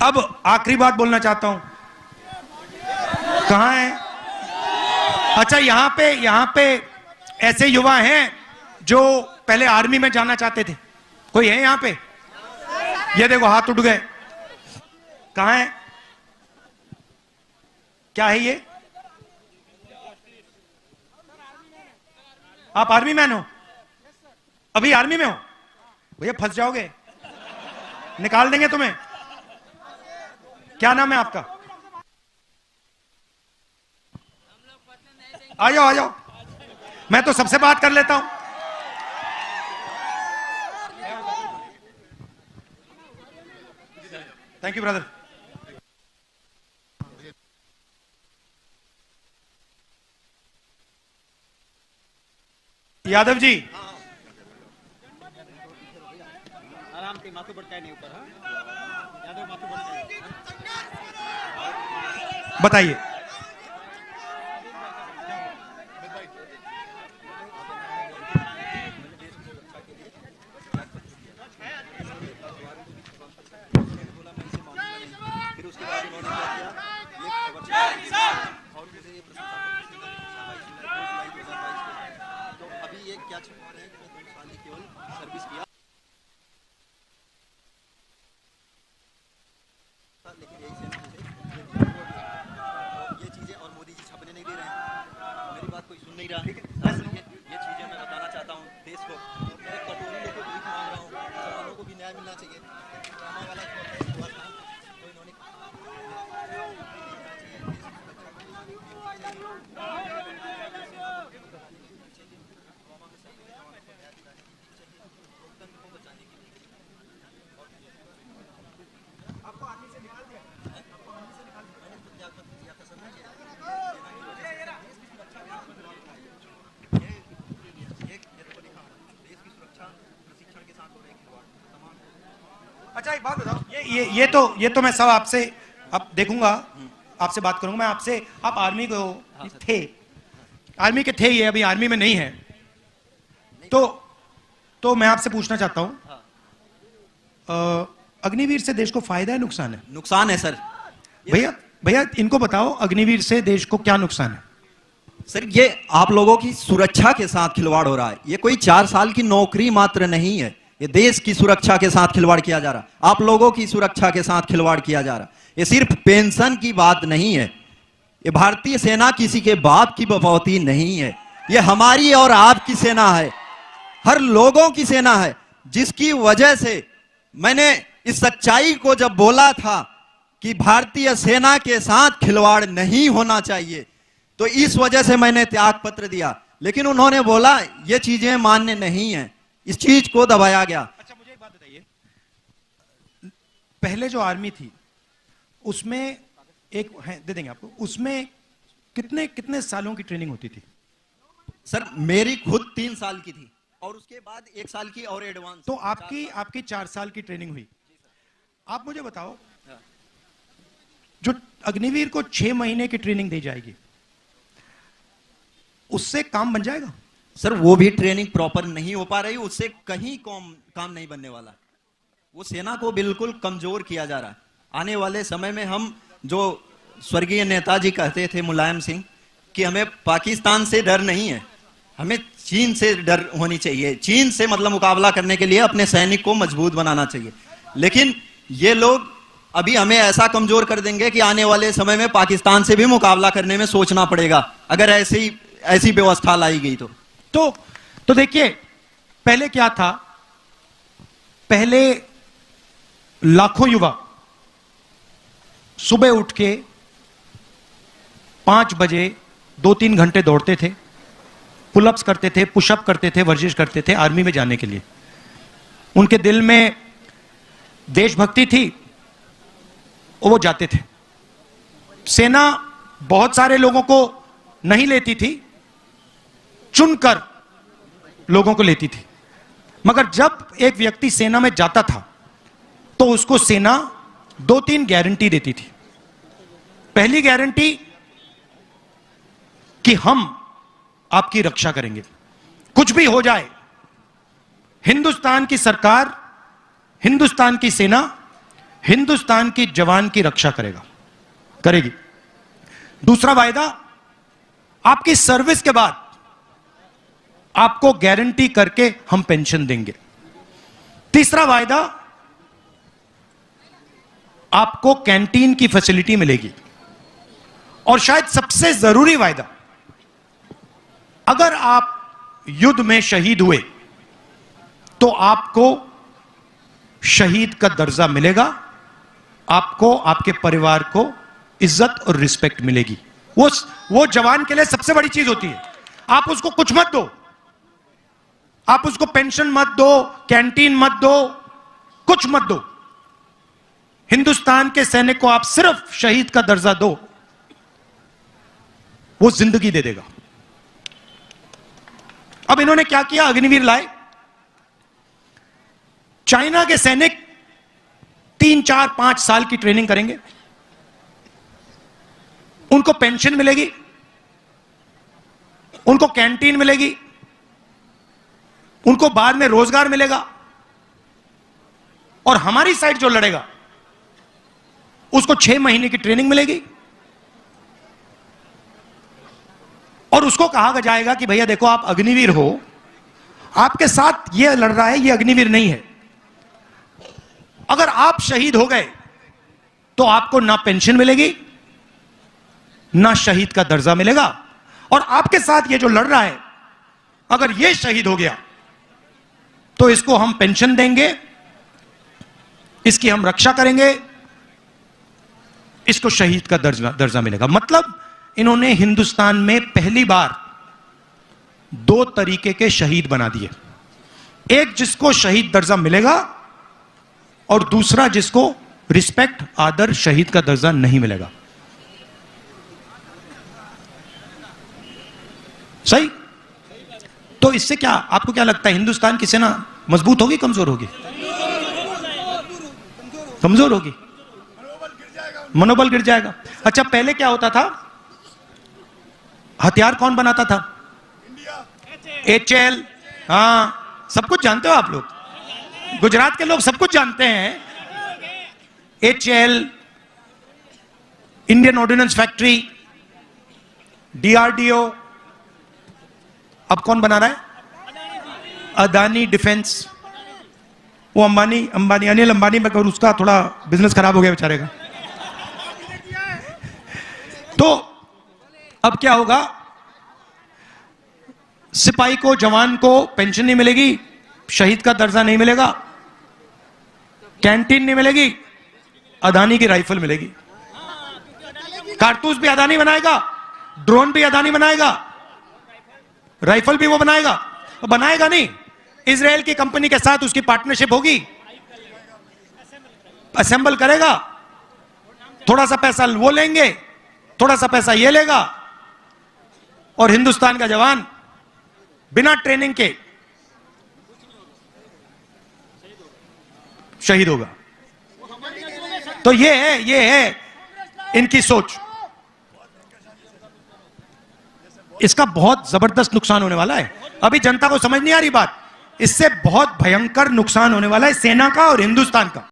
अब आखिरी बात बोलना चाहता हूं। कहां है? अच्छा, यहां पे ऐसे युवा हैं जो पहले आर्मी में जाना चाहते थे। कोई है यहां पे? ये देखो हाथ उठ गए। कहां है? क्या है ये? आप आर्मी मैन हो? अभी आर्मी में हो? भैया फंस जाओगे, निकाल देंगे तुम्हें। क्या नाम है आपका? आ जाओ आ जाओ, मैं तो सबसे बात कर लेता हूं। Thank you brother. Yadav ji, आराम से माथू बढ़ता नहीं ऊपर। यादव माथू बढ़ता बताइए। फिर उसके बाद उन्होंने क्या किया, ये खबर और मुझे ये तो अभी ये क्या छुपा रहे हैं कि मैं 2 साल की केवल सर्विस किया, लेकिन यही से ये चीजें और मोदी जी छपने नहीं दे रहे हैं। मेरी बात कोई सुन नहीं रहा। ये चीजें मैं बताना चाहता हूँ देश को। मैं एक कटोरी लेकर भीख मांग रहा हूँ, मुसलमानों को भी न्याय मिलना चाहिए। ड्रामा वाला हुआ था तो इन्होंने अच्छा एक बात बताओ, ये तो मैं सब आपसे अब देखूंगा, आपसे बात करूंगा। मैं आपसे, आप आर्मी को थे, आर्मी के थे, ये अभी आर्मी में नहीं है, तो मैं आपसे पूछना चाहता हूं, अग्निवीर से देश को फायदा है नुकसान है? नुकसान है सर। भैया इनको बताओ, अग्निवीर से देश को क्या नुकसान है? सर ये आप लोगों की सुरक्षा के साथ खिलवाड़ हो रहा है। ये कोई 4 साल की नौकरी मात्र नहीं है, ये देश की सुरक्षा के साथ खिलवाड़ किया जा रहा है। आप लोगों की सुरक्षा के साथ खिलवाड़ किया जा रहा है। ये सिर्फ पेंशन की बात नहीं है, ये भारतीय सेना किसी के बाप की बपौती नहीं है, ये हमारी और आपकी सेना है, हर लोगों की सेना है, जिसकी वजह से मैंने इस सच्चाई को जब बोला था कि भारतीय सेना के साथ खिलवाड़ नहीं होना चाहिए, तो इस वजह से मैंने त्याग पत्र दिया। लेकिन उन्होंने बोला ये चीजें मान्य नहीं है, इस चीज को दबाया गया। अच्छा मुझे एक बात बताइए, पहले जो आर्मी थी उसमें एक दे देंगे आपको, उसमें कितने सालों की ट्रेनिंग होती थी? सर मेरी खुद 3 साल की थी और उसके बाद 1 साल की और एडवांस। तो आपकी 4 साल की ट्रेनिंग हुई। आप मुझे बताओ, जो अग्निवीर को 6 महीने की ट्रेनिंग दी जाएगी, उससे काम बन जाएगा? सर वो भी ट्रेनिंग प्रॉपर नहीं हो पा रही, उससे कहीं काम नहीं बनने वाला। वो सेना को बिल्कुल कमजोर किया जा रहा है। आने वाले समय में हम, जो स्वर्गीय नेताजी कहते थे मुलायम सिंह, कि हमें पाकिस्तान से डर नहीं है, हमें चीन से डर होनी चाहिए। चीन से मतलब मुकाबला करने के लिए अपने सैनिक को मजबूत बनाना चाहिए। लेकिन ये लोग अभी हमें ऐसा कमजोर कर देंगे कि आने वाले समय में पाकिस्तान से भी मुकाबला करने में सोचना पड़ेगा, अगर ऐसी व्यवस्था लाई गई तो देखिए, पहले क्या था, पहले लाखों युवा सुबह उठ के 5 बजे 2-3 घंटे दौड़ते थे, पुलअप्स करते थे, पुशअप करते थे, वर्जिश करते थे आर्मी में जाने के लिए। उनके दिल में देशभक्ति थी, वो जाते थे। सेना बहुत सारे लोगों को नहीं लेती थी, चुनकर लोगों को लेती थी। मगर जब एक व्यक्ति सेना में जाता था तो उसको सेना 2-3 गारंटी देती थी। पहली गारंटी कि हम आपकी रक्षा करेंगे, कुछ भी हो जाए, हिंदुस्तान की सरकार, हिंदुस्तान की सेना हिंदुस्तान की जवान की रक्षा करेगा, करेगी। दूसरा वायदा, आपकी सर्विस के बाद आपको गारंटी करके हम पेंशन देंगे। तीसरा वायदा, आपको कैंटीन की फैसिलिटी मिलेगी। और शायद सबसे जरूरी वायदा, अगर आप युद्ध में शहीद हुए तो आपको शहीद का दर्जा मिलेगा, आपको, आपके परिवार को इज्जत और रिस्पेक्ट मिलेगी। वो जवान के लिए सबसे बड़ी चीज होती है। आप उसको कुछ मत दो, आप उसको पेंशन मत दो, कैंटीन मत दो, कुछ मत दो। हिंदुस्तान के सैनिक को आप सिर्फ शहीद का दर्जा दो, वो जिंदगी दे देगा। अब इन्होंने क्या किया, अग्निवीर लाए। चाइना के सैनिक 3, 4, 5 साल की ट्रेनिंग करेंगे, उनको पेंशन मिलेगी, उनको कैंटीन मिलेगी, उनको बाद में रोजगार मिलेगा। और हमारी साइड जो लड़ेगा उसको 6 महीने की ट्रेनिंग मिलेगी और उसको कहा जाएगा कि भैया देखो, आप अग्निवीर हो, आपके साथ ये लड़ रहा है, ये अग्निवीर नहीं है। अगर आप शहीद हो गए तो आपको ना पेंशन मिलेगी, ना शहीद का दर्जा मिलेगा। और आपके साथ ये जो लड़ रहा है, अगर ये शहीद हो गया तो इसको हम पेंशन देंगे, इसकी हम रक्षा करेंगे, इसको शहीद का दर्जा मिलेगा। मतलब इन्होंने हिंदुस्तान में पहली बार 2 तरीके के शहीद बना दिए। एक जिसको शहीद दर्जा मिलेगा और दूसरा जिसको रिस्पेक्ट, आदर, शहीद का दर्जा नहीं मिलेगा। सही? तो इससे क्या, आपको क्या लगता है, हिंदुस्तान की सेना मजबूत होगी, कमजोर होगी? कमजोर होगी, मनोबल गिर जाएगा। अच्छा, पहले क्या होता था, हथियार कौन बनाता था? HL। हाँ, सब कुछ जानते हो आप लोग, गुजरात के लोग सब कुछ जानते हैं। HL, Indian ordnance factory, DRDO। अब कौन बना रहा है? अदानी डिफेंस। वो अंबानी अनिल अंबानी में, उसका थोड़ा बिजनेस खराब हो गया बेचारे का। तो अब क्या होगा, सिपाही को, जवान को पेंशन नहीं मिलेगी, शहीद का दर्जा नहीं मिलेगा, कैंटीन नहीं मिलेगी, अदानी की राइफल मिलेगी। कारतूस भी अदानी बनाएगा, ड्रोन भी अदानी बनाएगा, राइफल भी वो बनाएगा। बनाएगा नहीं, इजराइल की कंपनी के साथ उसकी पार्टनरशिप होगी, असेंबल करेगा, थोड़ा सा पैसा वो लेंगे, थोड़ा सा पैसा ये लेगा, और हिंदुस्तान का जवान बिना ट्रेनिंग के शहीद होगा। तो ये है इनकी सोच। इसका बहुत जबरदस्त नुकसान होने वाला है। अभी जनता को समझ नहीं आ रही बात, इससे बहुत भयंकर नुकसान होने वाला है सेना का और हिंदुस्तान का।